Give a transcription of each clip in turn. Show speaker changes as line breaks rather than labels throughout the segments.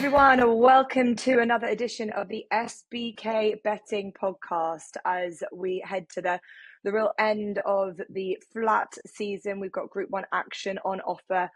everyone, and welcome to another edition of the SBK Betting Podcast. As we head to the real end of the flat season, we've got Group 1 action on offer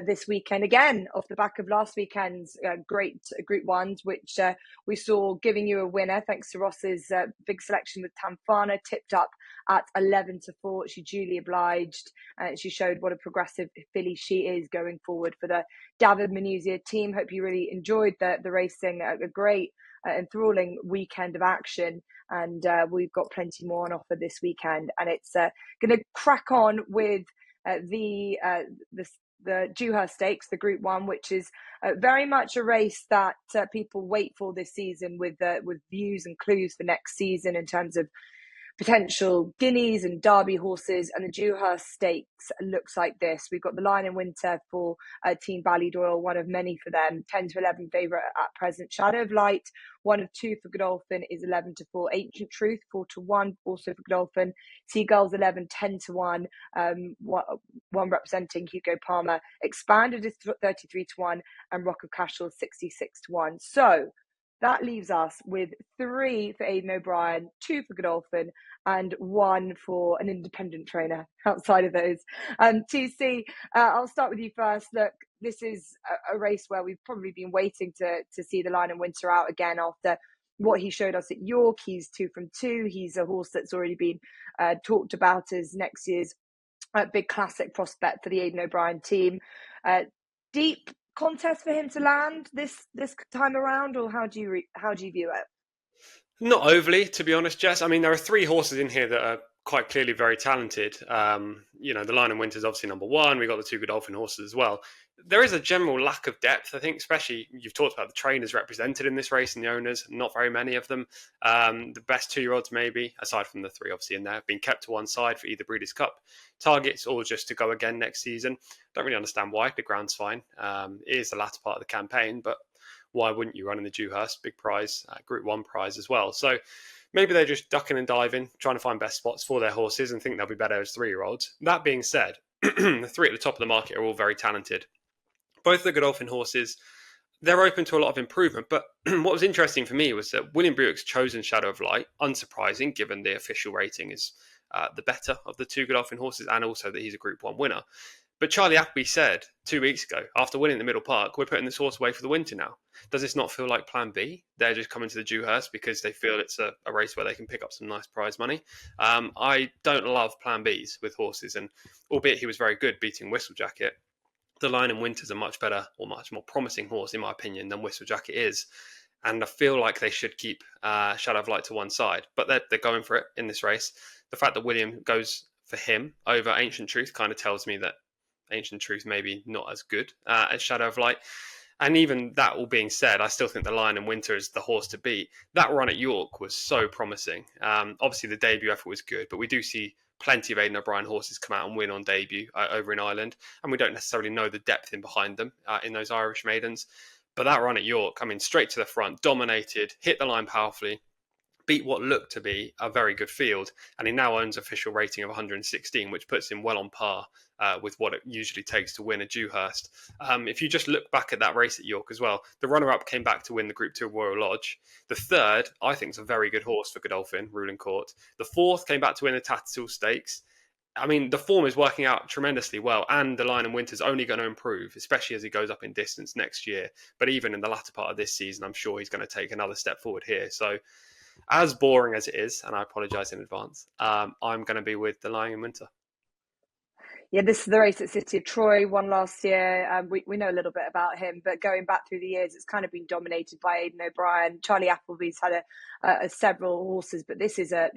this weekend, again off the back of last weekend's great Group 1s, which we saw giving you a winner thanks to Ross's big selection with Tamfana, tipped up at 11-4. She duly obliged, and she showed what a progressive filly she is going forward for the David Manuzia team. Hope you really enjoyed the racing. A great enthralling weekend of action, and we've got plenty more on offer this weekend, and it's going to crack on with the Dewhurst Stakes, the Group 1, which is very much a race that people wait for this season with views and clues for next season in terms of potential guineas and derby horses. And the Dewhurst Stakes looks like this. We've got the Lion in Winter for Team Ballydoyle, one of many for them, 10-11 favourite at present. Shadow of Light, 1 of 2 for Godolphin, is 11-4. Ancient Truth, 4-1, also for Godolphin. Seagulls 11, 10-1. One representing Hugo Palmer. Expanded is 33-1, and Rock of Cashel 66-1. So that leaves us with 3 for Aidan O'Brien, 2 for Godolphin, and 1 for an independent trainer outside of those. TC, I'll start with you first. Look, this is a race where we've probably been waiting to see the Lion in Winter out again after what he showed us at York. He's 2 from 2. He's a horse that's already been talked about as next year's big classic prospect for the Aidan O'Brien team. Deep contest for him to land this time around, or how do you view it?
Not overly, to be honest, Jess. I mean, there are 3 horses in here that are quite clearly very talented. The Lion in Winter is obviously number 1. We've got the 2 Godolphin horses as well. There is a general lack of depth, I think, especially you've talked about the trainers represented in this race and the owners, not very many of them. The best 2-year-olds, maybe, aside from the 3 obviously in there, have been kept to one side for either Breeders' Cup targets or just to go again next season. Don't really understand why. The ground's fine. It is the latter part of the campaign, but why wouldn't you run in the Dewhurst? Big prize, Group 1 prize as well. So maybe they're just ducking and diving, trying to find best spots for their horses and think they'll be better as 3-year-olds. That being said, the 3 at the top of the market are all very talented. Both the Godolphin horses, they're open to a lot of improvement. But what was interesting for me was that William Buick's chosen Shadow of Light, unsurprising given the official rating is the better of the 2 Godolphin horses, and also that he's a Group 1 winner. But Charlie Appleby said 2 weeks ago, after winning the Middle Park, we're putting this horse away for the winter now. Does this not feel like plan B? They're just coming to the Dewhurst because they feel it's a race where they can pick up some nice prize money. I don't love plan Bs with horses, and albeit he was very good beating Whistlejacket, the Lion in Winter is a much better or much more promising horse, in my opinion, than Whistlejacket is. And I feel like they should keep Shadow of Light to one side. But they're going for it in this race. The fact that William goes for him over Ancient Truth kind of tells me that Ancient Truth maybe not as good as Shadow of Light. And even that all being said, I still think the Lion in Winter is the horse to beat. That run at York was so promising. Obviously, the debut effort was good, but we do see plenty of Aidan O'Brien horses come out and win on debut over in Ireland, and we don't necessarily know the depth in behind them in those Irish maidens. But that run at York, I mean, straight to the front, dominated, hit the line powerfully, beat what looked to be a very good field, and he now owns official rating of 116, which puts him well on par with what it usually takes to win a Dewhurst. If you just look back at that race at York as well, the runner-up came back to win the Group 2 Royal Lodge. The 3rd, I think, is a very good horse for Godolphin, Ruling Court. The 4th came back to win the Tattersall Stakes. I mean, the form is working out tremendously well, and the Lion in Winter is only going to improve, especially as he goes up in distance next year. But even in the latter part of this season, I'm sure he's going to take another step forward here. So, as boring as it is, and I apologise in advance, I'm going to be with the Lion in Winter.
Yeah, this is the race at City of Troy, won last year. We know a little bit about him, but going back through the years, it's kind of been dominated by Aidan O'Brien. Charlie Appleby's had a several horses, but this is a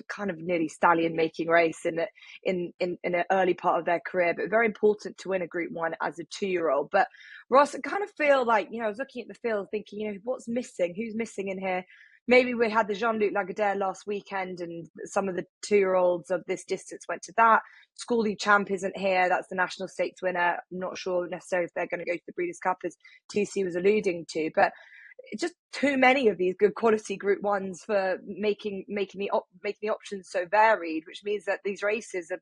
kind of nearly stallion making race in an early part of their career, but very important to win a Group 1 as a 2-year-old. But Ross, I kind of feel like, I was looking at the field thinking, what's missing? Who's missing in here? Maybe we had the Jean-Luc Lagardère last weekend, and some of the 2-year-olds of this distance went to that. Schooley Champ isn't here. That's the National Stakes winner. I'm not sure necessarily if they're going to go to the Breeders' Cup, as TC was alluding to. But just too many of these good quality Group 1s for making the options so varied, which means that these races are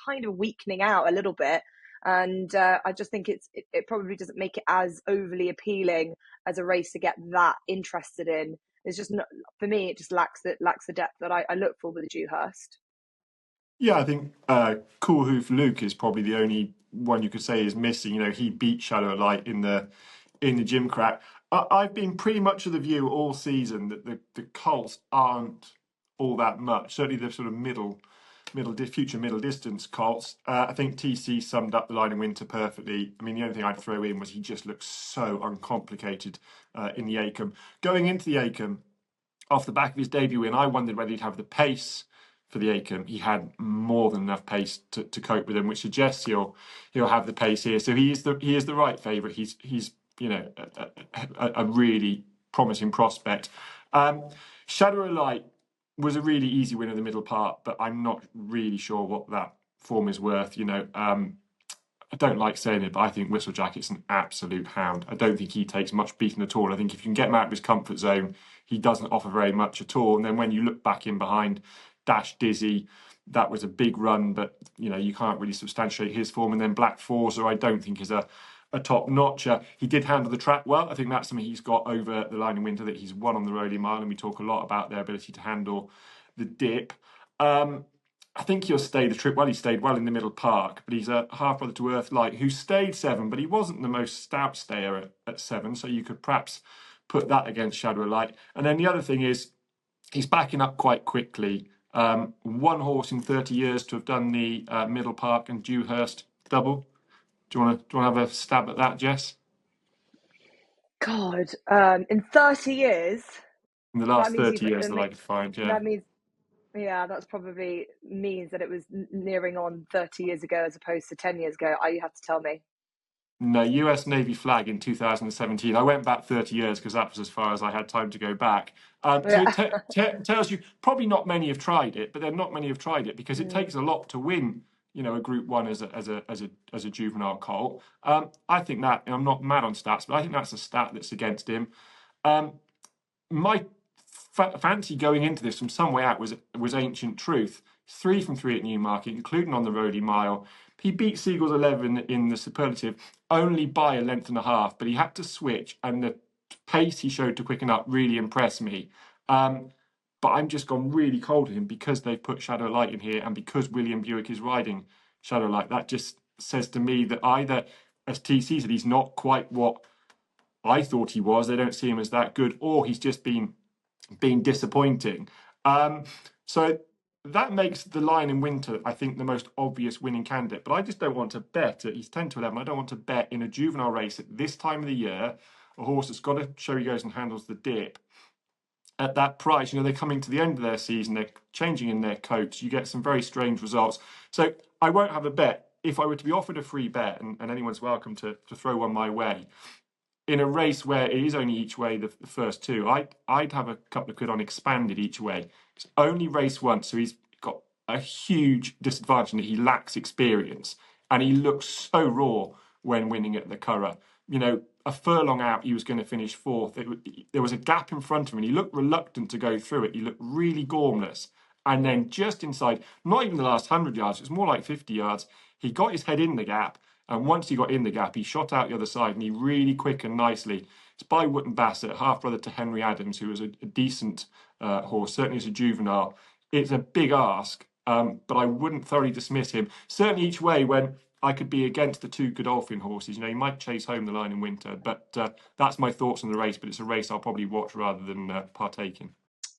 kind of weakening out a little bit. And I just think it probably doesn't make it as overly appealing as a race to get that interested in. It's just not, for me, it just lacks the depth that I look for with the Dewhurst.
Yeah, I think Cool Hoof Luke is probably the only one you could say is missing. You know, he beat Shadow of Light in the gym crack. I've been pretty much of the view all season that the colts aren't all that much. Certainly the sort of future middle distance colts. I think TC summed up the line in winter perfectly. I mean, the only thing I'd throw in was he just looks so uncomplicated in the Acomb. Going into the Acomb, off the back of his debut win, I wondered whether he'd have the pace for the Acomb. He had more than enough pace to cope with him, which suggests he'll have the pace here. So he is the right favourite. He's you know a really promising prospect. Shadow of Light was a really easy win of the middle part, but I'm not really sure what that form is worth. You know, I don't like saying it, but I think Whistlejacket's an absolute hound. I don't think he takes much beating at all. I think if you can get him out of his comfort zone, he doesn't offer very much at all. And then when you look back in behind Dash Dizzy, that was a big run, but you know you can't really substantiate his form. And then Black Forza, I don't think is a top notcher. He did handle the track well. I think that's something he's got over the line in winter, that he's won on the Rolling Mile, and we talk a lot about their ability to handle the dip. I think he'll stay the trip well. He stayed well in the middle park, but he's a half brother to Earthlight who stayed 7, but he wasn't the most stout stayer at 7, so you could perhaps put that against Shadow of Light. And then the other thing is he's backing up quite quickly. One horse in 30 years to have done the middle park and Dewhurst double. Do you want to have a stab at that, Jess?
God, in 30 years.
In the last 30 years that I could find, yeah.
That means, yeah, that's probably means that it was nearing on 30 years ago as opposed to 10 years ago. You have to tell me.
No, US Navy flag in 2017. I went back 30 years because that was as far as I had time to go back. So it tells you probably not many have tried it, but then not many have tried it because it takes a lot to win, you know, a Group 1 as a juvenile colt. I think that, and I'm not mad on stats, but I think that's a stat that's against him. My fancy going into this from some way out was Ancient Truth. 3 from 3 at Newmarket, including on the Rody Mile. He beat Seagull's 11 in the Superlative only by a length and a half, but he had to switch, and the pace he showed to quicken up really impressed me. But I'm just gone really cold to him because they've put Shadow Light in here, and because William Buick is riding Shadow Light. That just says to me that either, as TC said, he's not quite what I thought he was. They don't see him as that good, or he's just been disappointing. So that makes the Lion in Winter, I think, the most obvious winning candidate. But I just don't want to bet he's 10 to 11. I don't want to bet in a juvenile race at this time of the year, a horse that's got to show he goes and handles the dip at that price. You know, they're coming to the end of their season, they're changing in their coats. You get some very strange results. So I won't have a bet. If I were to be offered a free bet, and anyone's welcome to throw one my way, in a race where it is only each way the first 2, I'd have a couple of quid on Expanded each way. It's only race once, so he's got a huge disadvantage in that he lacks experience, and he looks so raw when winning at the Curragh. You know, a furlong out, he was going to finish 4th. There was a gap in front of him, and he looked reluctant to go through it. He looked really gormless. And then just inside, not even the last 100 yards, it was more like 50 yards, he got his head in the gap. And once he got in the gap, he shot out the other side, and he really quickened nicely. It's by Wootton Bassett, half brother to Henry Adams, who was a decent horse, certainly as a juvenile. It's a big ask, but I wouldn't thoroughly dismiss him. Certainly each way when I could be against the 2 Godolphin horses. You know, he might chase home the Lion in Winter, but that's my thoughts on the race. But it's a race I'll probably watch rather than partake in.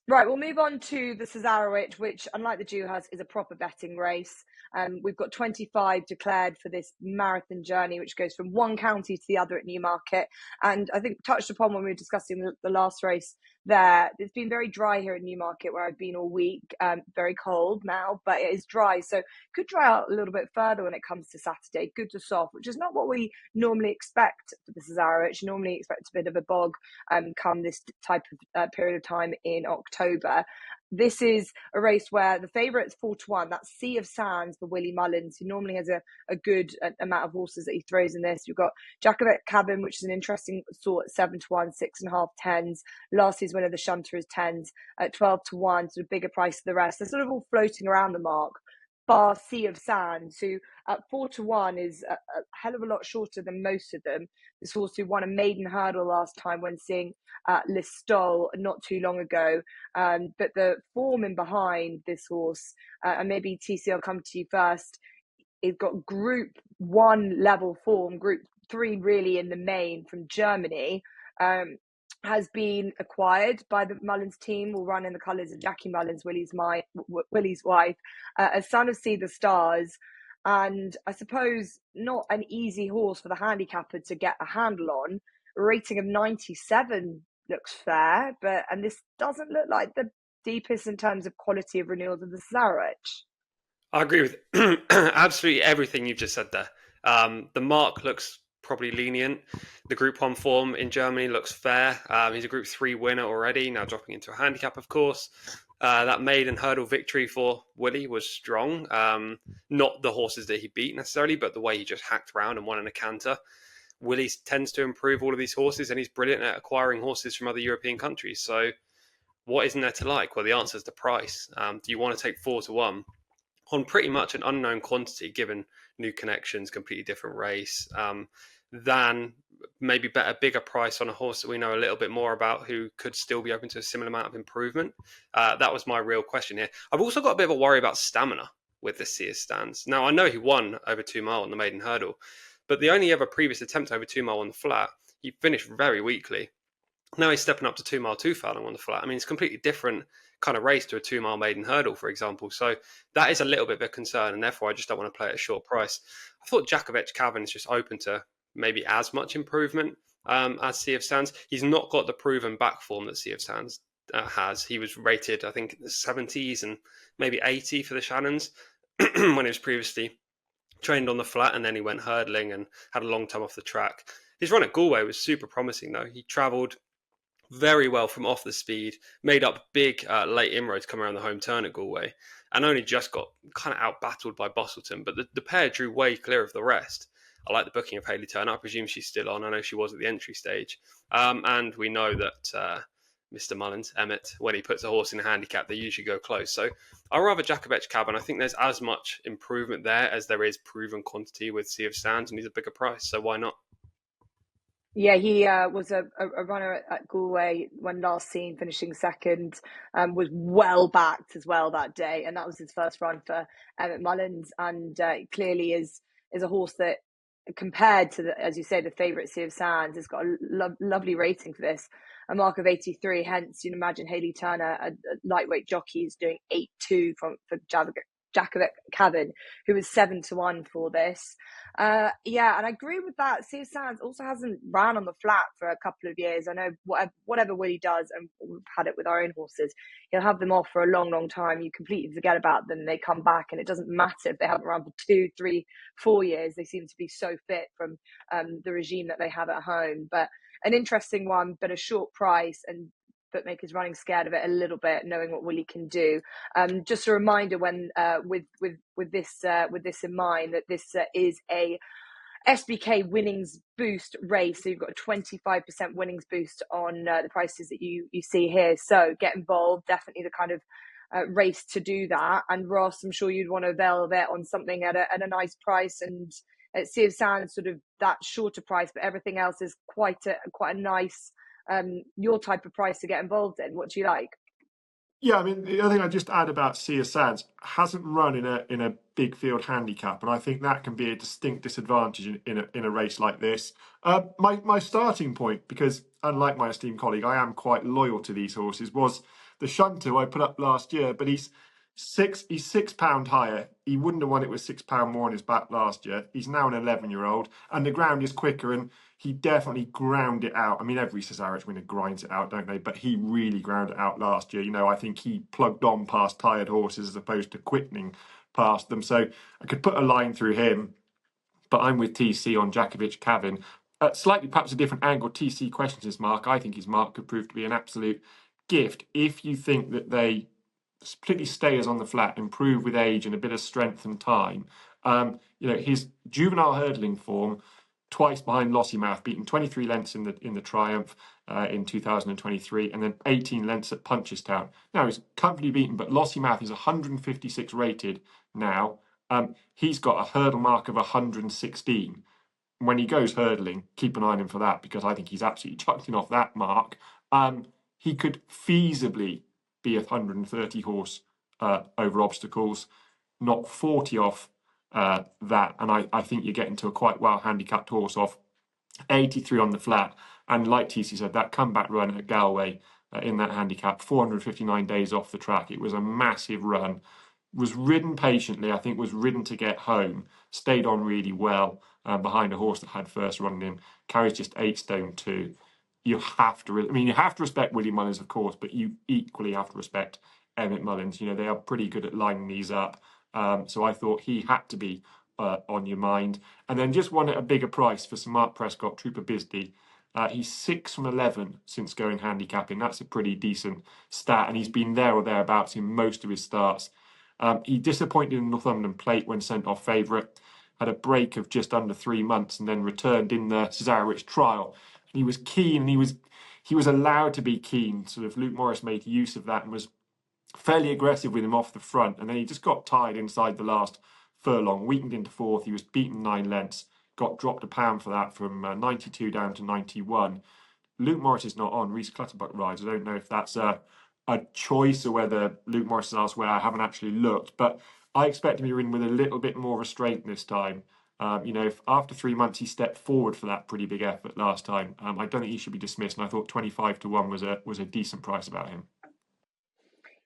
Right, we'll move on to the Cesarewitch, which, unlike the Dewhurst, is a proper betting race. We've got 25 declared for this marathon journey, which goes from one county to the other at Newmarket. And I think touched upon when we were discussing the last race there, it's been very dry here at Newmarket where I've been all week. Very cold now, but it is dry. So could dry out a little bit further when it comes to Saturday, good to soft, which is not what we normally expect for the Cesarewitch. Normally expect a bit of a bog come this type of period of time in October. This is a race where the favourite's 4-1. That's Sea of Sands for Willie Mullins, who normally has a good amount of horses that he throws in this. You've got Jacobet Cabin, which is an interesting sort at 7-1, 6.5 10s. Last season winner, the Shunter, is 10s at 12-1, sort of bigger price than the rest. They're sort of all floating around the mark. bar Sea of Sands, who at 4-1 is a hell of a lot shorter than most of them. This horse who won a maiden hurdle last time when seeing Listol not too long ago. But the form in behind this horse, and maybe TC, I'll come to you first, it's got Group 1 level form, Group 3 really in the main from Germany, has been acquired by the Mullins team, will run in the colours of Jackie Mullins, Willie's wife, a son of See the Stars, and I suppose not an easy horse for the handicapper to get a handle on. A rating of 97 looks fair, and this doesn't look like the deepest in terms of quality of renewals of the Cesarewitch.
I agree with absolutely everything you've just said there. The mark looks probably lenient. The Group 1 form in Germany looks fair. He's a Group 3 winner already, now dropping into a handicap, of course. That maiden hurdle victory for Willie was strong. Not the horses that he beat necessarily, but the way he just hacked around and won in a canter. Willie tends to improve all of these horses, and he's brilliant at acquiring horses from other European countries. So what isn't there to like? Well, the answer is the price. Do you want to take 4-1? On pretty much an unknown quantity, given new connections, completely different race, than maybe bet a bigger price on a horse that we know a little bit more about who could still be open to a similar amount of improvement? That was my real question here. I've also got a bit of a worry about stamina with the Sea of Sands. Now, I know he won over 2 mile on the maiden hurdle, but the only ever previous attempt over 2 mile on the flat, he finished very weakly. Now he's stepping up to 2 mile 2 furlong on the flat. I mean, it's a completely different kind of race to a 2 mile maiden hurdle, for example. So that is a little bit of a concern, and therefore I just don't want to play at a short price. I thought Cesarewitch Cavan is just open to maybe as much improvement as Sea of Sands. He's not got the proven back form that Sea of Sands has. He was rated, I think, in the 70s and maybe 80 for the Shannons when he was previously trained on the flat, and then he went hurdling and had a long time off the track. His run at Galway was super promising, though. He travelled very well from off the speed, made up big late inroads coming around the home turn at Galway, and only just got kind of out-battled by Bostleton. But the pair drew way clear of the rest. I like the booking of Hayley Turner. I presume she's still on. I know she was at the entry stage. And we know that Mr. Mullins, Emmett, when he puts a horse in a handicap, they usually go close. So I'd rather Cesarewitch Cavan. I think there's as much improvement there as there is proven quantity with Sea of Sands, and he's a bigger price. So why not?
Yeah, he was a runner at Galway when last seen, finishing second, was well backed as well that day, and that was his first run for Emmett Mullins, and clearly is a horse that, compared to, as you say, the favourite Sea of Sands, has got a lovely rating for this, a mark of 83. Hence, you can imagine Hayley Turner, a lightweight jockey, is doing 8-2 for Cesarewitch Cavan, who was 7-1 for this. And I agree with that. Sea of Sands also hasn't ran on the flat for a couple of years. I know whatever Willie does, and we've had it with our own horses, he'll have them off for a long time. You completely forget about them. They come back, and it doesn't matter if they haven't run for 2, 3, 4 years. They seem to be so fit from the regime that they have at home. But an interesting one, but a short price, and bookmakers running scared of it a little bit, knowing what Willie can do. Just a reminder, when with this in mind, that this is a SBK winnings boost race, so you've got a 25% winnings boost on the prices that you see here. So get involved, definitely the kind of race to do that. And Ross, I'm sure you'd want to avail of it on something at a nice price, and at Sea of Sands, sort of that shorter price, but everything else is quite a nice your type of price to get involved in. What do you like?
Yeah, I mean, the other thing I just add about Sea of Sands, hasn't run in a big field handicap, and I think that can be a distinct disadvantage in a race like this. My starting point, because unlike my esteemed colleague, I am quite loyal to these horses, was the Shunter I put up last year, but he's £6 higher. He wouldn't have won it with £6 more on his back last year. He's now an 11-year-old, and the ground is quicker, and he definitely ground it out. I mean, every Cesarewitch winner grinds it out, don't they? But he really ground it out last year. You know, I think he plugged on past tired horses as opposed to quickening past them. So I could put a line through him, but I'm with TC on Cesarewitch Cavan. Slightly perhaps a different angle. TC questions his mark. I think his mark could prove to be an absolute gift if you think that they, particularly stayers on the flat, improve with age and a bit of strength and time. His juvenile hurdling form, twice behind Lossiemouth, beaten 23 lengths in the Triumph in 2023, and then 18 lengths at Punchestown. Now he's comfortably beaten, but Lossiemouth is 156 rated now. He's got a hurdle mark of 116. When he goes hurdling, keep an eye on him for that, because I think he's absolutely chucking off that mark. He could feasibly be 130 horse over obstacles, not 40 off that. And I think you're getting to a quite well handicapped horse off 83 on the flat. And like TC said, that comeback run at Galway in that handicap, 459 days off the track. It was a massive run. Was ridden patiently, I think was ridden to get home, stayed on really well behind a horse that had first run in, carries just 8 stone 2. You have to, you have to respect Willie Mullins, of course, but you equally have to respect Emmett Mullins. They are pretty good at lining these up. So I thought he had to be on your mind. And then just one at a bigger price for Sir Mark Prescott, Trooper Bisdee. He's 6 from 11 since going handicapping. That's a pretty decent stat, and he's been there or thereabouts in most of his starts. He disappointed in the Northumberland Plate when sent off favourite, had a break of just under 3 months, and then returned in the Cesarewitch trial. And he was keen, and he was allowed to be keen. Sort of Luke Morris made use of that and was fairly aggressive with him off the front, and then he just got tired inside the last furlong, weakened into 4th. He was beaten 9 lengths, got dropped £1 for that from 92 down to 91. Luke Morris is not on. Reese Clutterbuck rides. I don't know if that's a choice or whether Luke Morris is elsewhere. I haven't actually looked, but I expect him to be in with a little bit more restraint this time. If after 3 months he stepped forward for that pretty big effort last time, I don't think he should be dismissed. And I thought 25 to 1 was a decent price about him.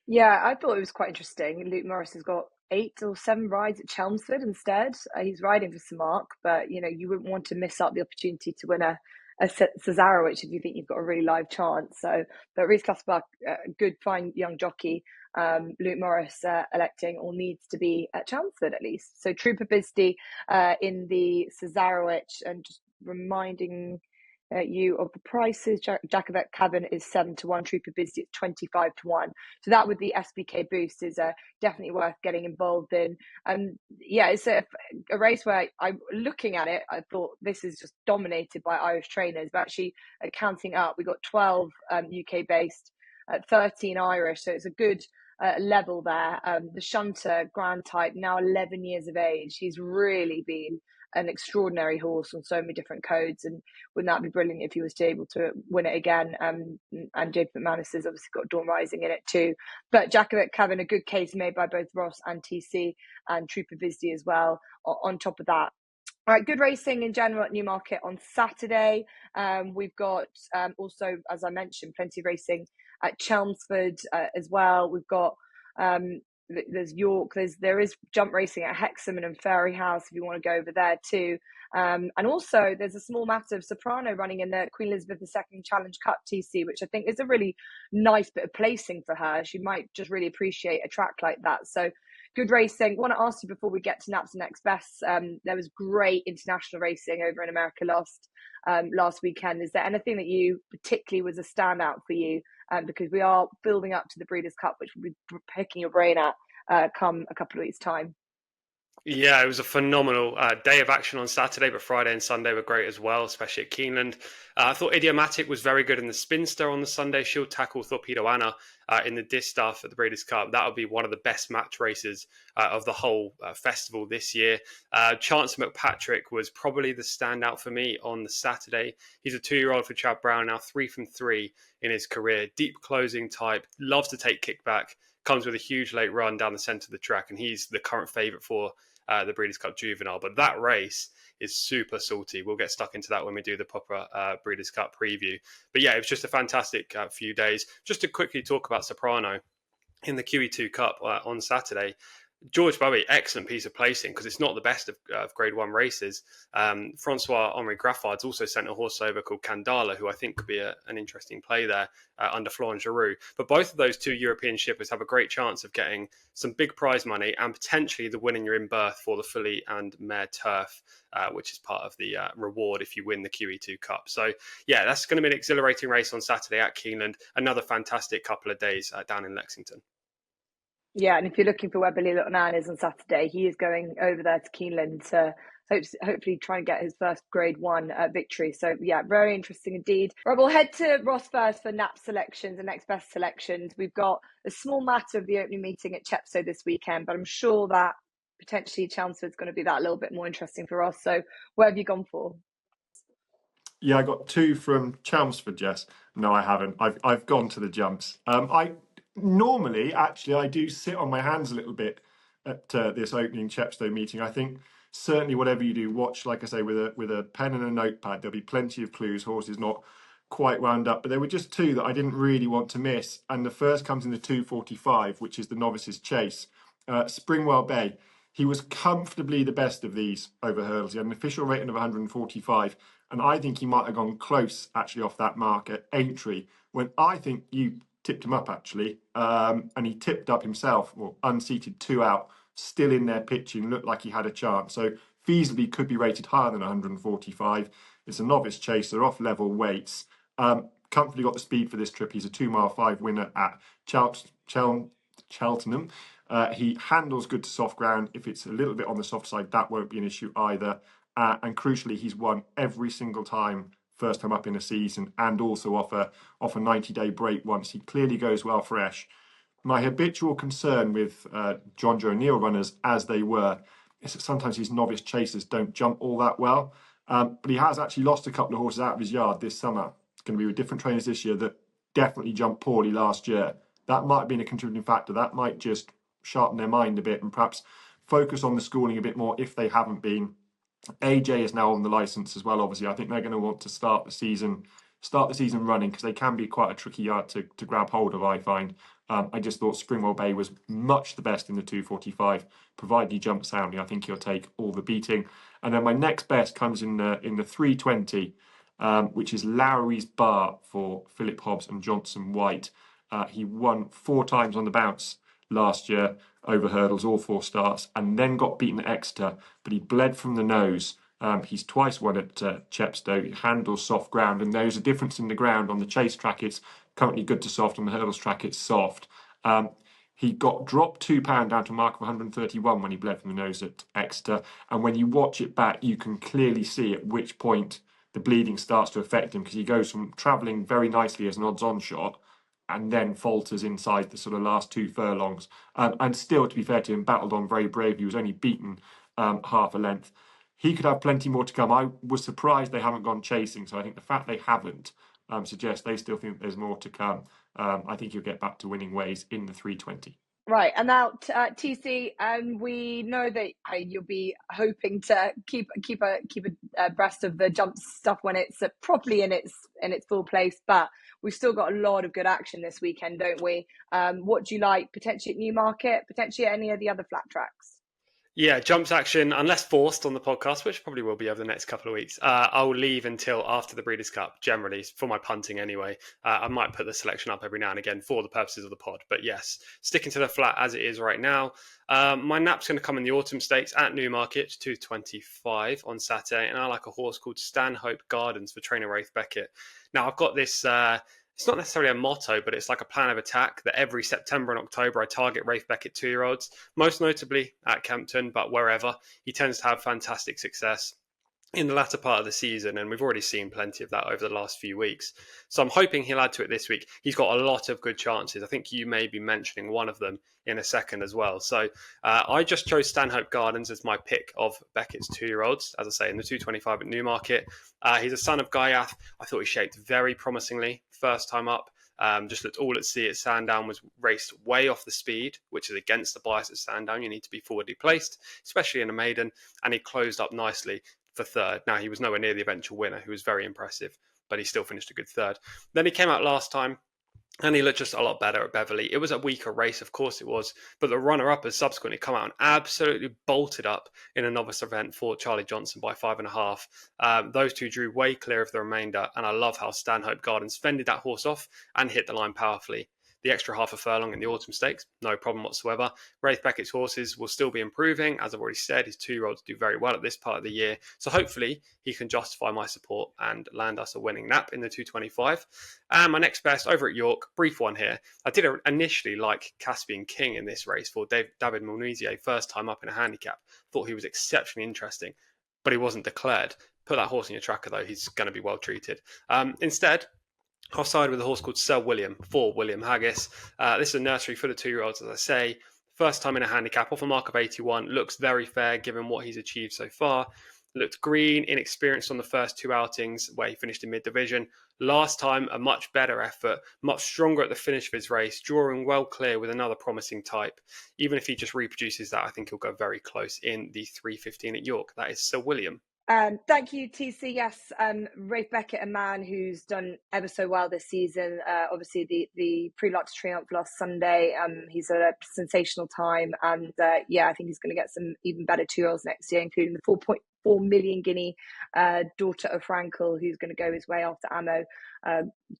Yeah, I thought it was quite interesting. Luke Morris has got 8 or 7 rides at Chelmsford instead. He's riding for Sir Mark, but you wouldn't want to miss out the opportunity to win a Cesarewitch if you think you've got a really live chance. But Reese Clutterbuck, good, fine young jockey. Luke Morris electing or needs to be at Chelmsford at least. So Trooper Bisdee in the Cesarewitch, and just reminding you of the prices. Jacobet Cavan is 7 to 1. Trooper Bisdee is 25 to 1. So that with the SBK boost is definitely worth getting involved in. It's a race where I'm looking at it. I thought this is just dominated by Irish trainers, but actually counting up, we got 12 UK based, 13 Irish. So it's a good level there. The Shunter Grand Type, now 11 years of age. He's really been an extraordinary horse on so many different codes, and wouldn't that be brilliant if he was able to win it again? And James McManus has obviously got Dawn Rising in it too. But Jacobet Cavan, a good case made by both Ross and TC, and Trooper Bisdee as well on top of that. All right, good racing in general at Newmarket on Saturday. We've got also, as I mentioned, plenty of racing at Chelmsford as well. We've got there's York, there is jump racing at Hexham and Fairy House if you want to go over there too. And also there's a small matter of Soprano running in the Queen Elizabeth II Challenge Cup TC, which I think is a really nice bit of placing for her. She might just really appreciate a track like that. So good racing. I want to ask you before we get to NAPs and Next Bests, there was great international racing over in America last weekend. Is there anything that you particularly was a standout for you? Because we are building up to the Breeders' Cup, which we'll be picking your brain at come a couple of weeks' time.
Yeah, it was a phenomenal day of action on Saturday, but Friday and Sunday were great as well, especially at Keeneland. I thought Idiomatic was very good in the Spinster on the Sunday. She'll tackle Torpedo Anna in the Distaff at the Breeders' Cup. That'll be one of the best match races of the whole festival this year. Chancellor McPatrick was probably the standout for me on the Saturday. He's a 2-year-old for Chad Brown, now 3 from 3 in his career. Deep closing type, loves to take kickback, comes with a huge late run down the centre of the track, and he's the current favourite for the Breeders' Cup Juvenile. But that race is super salty. We'll get stuck into that when we do the proper Breeders' Cup preview. But yeah, it was just a fantastic few days. Just to quickly talk about Soprano in the QE2 Cup on Saturday. George Bowie, excellent piece of placing because it's not the best of Grade 1 races. Francois-Henri Graffard's also sent a horse over called Candala, who I think could be an interesting play there under Florent Giroux. But both of those 2 European shippers have a great chance of getting some big prize money and potentially the winning your in berth for the filly and mare turf, which is part of the reward if you win the QE2 Cup. So yeah, that's going to be an exhilarating race on Saturday at Keeneland. Another fantastic couple of days down in Lexington.
Yeah, and if you're looking for where Billy Little is on Saturday, he is going over there to Keeneland to hopefully try and get his first Grade 1 victory. So yeah, very interesting indeed. Right, we'll head to Ross first for NAP selections and Next Best selections. We've got a small matter of the opening meeting at Chepstow this weekend, but I'm sure that potentially Chelmsford's going to be that little bit more interesting for us. So where have you gone for?
Yeah, I got 2 from Chelmsford, Jess. No, I haven't. I've gone to the jumps. I normally, actually, I do sit on my hands a little bit at this opening Chepstow meeting. I think certainly whatever you do, watch, like I say, with a pen and a notepad. There'll be plenty of clues. Horses not quite wound up, but there were just 2 that I didn't really want to miss. And the first comes in the 2:45, which is the Novices Chase. Springwell Bay. He was comfortably the best of these over hurdles. He had an official rating of 145, and I think he might have gone close actually off that mark at Aintree, when I think you tipped him up actually, and he tipped up himself, or unseated 2 out, still in there pitching, looked like he had a chance. So feasibly could be rated higher than 145. It's a novice chase, they're off level weights. Comfortably got the speed for this trip. He's a 2 mile 5 winner at Cheltenham. He handles good to soft ground. If it's a little bit on the soft side, that won't be an issue either. And crucially, he's won every single time first time up in a season, and also off a 90-day break once. He clearly goes well fresh. My habitual concern with John Joe O'Neill runners, as they were, is that sometimes his novice chasers don't jump all that well. But he has actually lost a couple of horses out of his yard this summer. It's going to be with different trainers this year that definitely jumped poorly last year. That might have been a contributing factor. That might just sharpen their mind a bit and perhaps focus on the schooling a bit more if they haven't been. AJ is now on the licence as well. Obviously, I think they're going to want to start the season running, because they can be quite a tricky yard to grab hold of, I find. I just thought Springwell Bay was much the best in the 2:45. Provided he jumps soundly, I think he'll take all the beating. And then my next best comes in the 3:20, which is Lowry's Bar for Philip Hobbs and Johnson White. He won 4 times on the bounce last year over hurdles, all 4 starts, and then got beaten at Exeter, but he bled from the nose. He's twice won at Chepstow. He handles soft ground, and there's a difference in the ground. On the chase track, it's currently good to soft. On the hurdles track, it's soft. He got dropped £2 down to a mark of 131 when he bled from the nose at Exeter, and when you watch it back, you can clearly see at which point the bleeding starts to affect him, because he goes from travelling very nicely as an odds-on shot and then falters inside the sort of last 2 furlongs. And still, to be fair to him, battled on very brave. He was only beaten half a length. He could have plenty more to come. I was surprised they haven't gone chasing, so I think the fact they haven't suggests they still think there's more to come. I think he'll get back to winning ways in the 3:20.
Right, and now TC, we know that you'll be hoping to keep abreast of the jump stuff when it's properly in its full place, but we've still got a lot of good action this weekend, don't we? What do you like potentially at Newmarket, potentially at any of the other flat tracks?
Yeah, jumps action, unless forced on the podcast, which probably will be over the next couple of weeks. I'll leave until after the Breeders' Cup, generally, for my punting anyway. I might put the selection up every now and again for the purposes of the pod. But yes, sticking to the flat as it is right now. My nap's going to come in the Autumn Stakes at Newmarket, 2:25 on Saturday. And I like a horse called Stanhope Gardens for trainer Rafe Beckett. Now, I've got this... it's not necessarily a motto, but it's like a plan of attack that every September and October I target Rafe Beckett 2-year-olds, most notably at Kempton, but wherever. He tends to have fantastic success in the latter part of the season, and we've already seen plenty of that over the last few weeks. So I'm hoping he'll add to it this week. He's got a lot of good chances. I think you may be mentioning one of them in a second as well. So I just chose Stanhope Gardens as my pick of Beckett's 2-year-olds, as I say, in the 2:25 at Newmarket. He's a son of Gaiath. I thought he shaped very promisingly first time up. Just looked all at sea at Sandown, was raced way off the speed, which is against the bias at Sandown. You need to be forwardly placed, especially in a maiden, and he closed up nicely for third. Now, he was nowhere near the eventual winner, who was very impressive, but he still finished a good third. Then he came out last time, and he looked just a lot better at Beverley. It was a weaker race, of course it was, but the runner-up has subsequently come out and absolutely bolted up in a novice event for Charlie Johnson by 5.5. Those two drew way clear of the remainder, and I love how Stanhope Gardens fended that horse off and hit the line powerfully. The extra half a furlong in the Autumn Stakes, no problem whatsoever. Rafe Beckett's horses will still be improving. As I've already said, his 2-year-olds do very well at this part of the year. So hopefully he can justify my support and land us a winning nap in the 2:25. And my next best over at York, brief one here. I did initially like Caspian King in this race for David Monisier, first time up in a handicap. Thought he was exceptionally interesting, but he wasn't declared. Put that horse in your tracker though, he's going to be well treated. Instead, I'll side with a horse called Sir William for William Haggis. This is a nursery for the 2-year-olds, as I say. First time in a handicap off a mark of 81. Looks very fair given what he's achieved so far. Looked green, inexperienced on the first 2 outings where he finished in mid-division. Last time, a much better effort, much stronger at the finish of his race, drawing well clear with another promising type. Even if he just reproduces that, I think he'll go very close in the 3:15 at York. That is Sir William.
Thank you, TC. Yes, Rafe Beckett, a man who's done ever so well this season. Obviously, the Prix Triomphe last Sunday. He's at a sensational time, and I think he's going to get some even better 2-year-olds next year, including the 4.4 million guinea daughter of Frankel, who's going to go his way after Amo.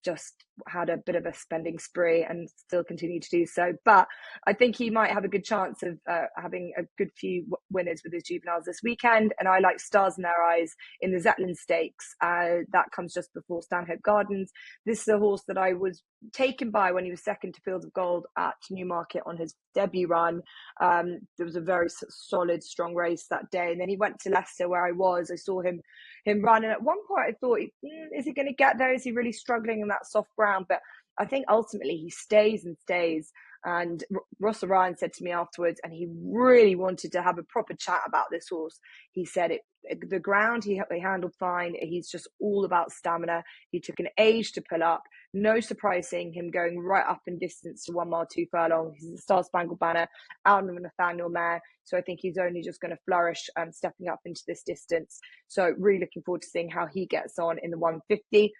Just had a bit of a spending spree and still continue to do so. But I think he might have a good chance of having a good few winners with his juveniles this weekend. And I like Stars in Their Eyes in the Zetland Stakes. That comes just before Stanhope Gardens. This is a horse that I was taken by when he was second to Fields of Gold at Newmarket on his debut run. There was a very solid, strong race that day. And then he went to Leicester where I was. I saw him run. And at one point I thought, is he going to get there? Is he really struggling in that soft ground? But I think ultimately he stays and stays. And Ross Orion said to me afterwards, and he really wanted to have a proper chat about this horse. He said the ground he handled fine. He's just all about stamina. He took an age to pull up. No surprise seeing him going right up in distance to 1 mile 2 furlong. He's a Star Spangled Banner out of Nathaniel Mare. So I think he's only just going to flourish stepping up into this distance. So really looking forward to seeing how he gets on in the 150.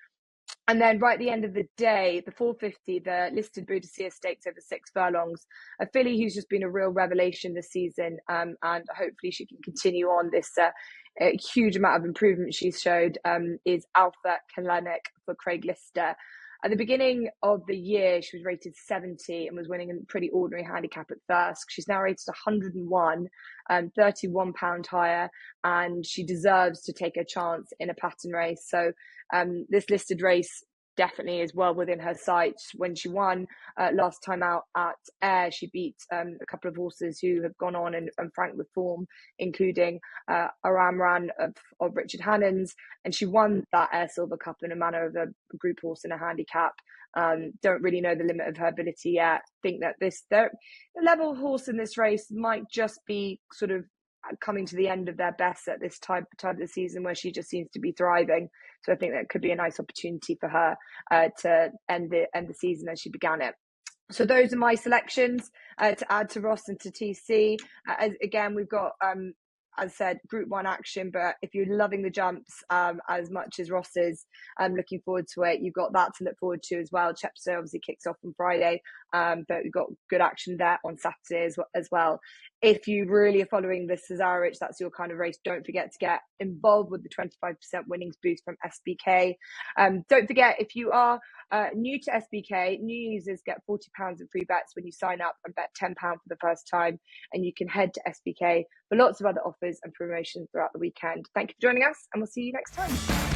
And then right at the end of the day, the 450, the listed Boudicca Stakes over 6 furlongs, a filly who's just been a real revelation this season, and hopefully she can continue on this huge amount of improvement she's showed, is Alpha Kalenic for Craig Lister. At the beginning of the year, she was rated 70 and was winning a pretty ordinary handicap at first. She's now rated 101, £31 higher, and she deserves to take a chance in a pattern race. So this listed race definitely is well within her sights. When she won last time out at Ayr, she beat a couple of horses who have gone on and franked with form, including Aramran of Richard Hannon's, and she won that Ayr Silver Cup in a manner of a group horse in a handicap. Don't really know the limit of her ability yet. Think that the level horse in this race might just be sort of coming to the end of their best at this time of the season, where she just seems to be thriving. So I think that could be a nice opportunity for her to end the season as she began it. So those are my selections to add to Ross and to TC. Again, we've got, as I said, Group 1 action, but if you're loving the jumps as much as Ross is, looking forward to it, you've got that to look forward to as well. Chepstow obviously kicks off on Friday, but we've got good action there on Saturday as well. If you really are following the Cesarewitch, that's your kind of race, don't forget to get involved with the 25% winnings boost from SBK. Don't forget, if you are new to SBK, new users get £40 in free bets when you sign up and bet £10 for the first time. And you can head to SBK for lots of other offers and promotions throughout the weekend. Thank you for joining us, and we'll see you next time.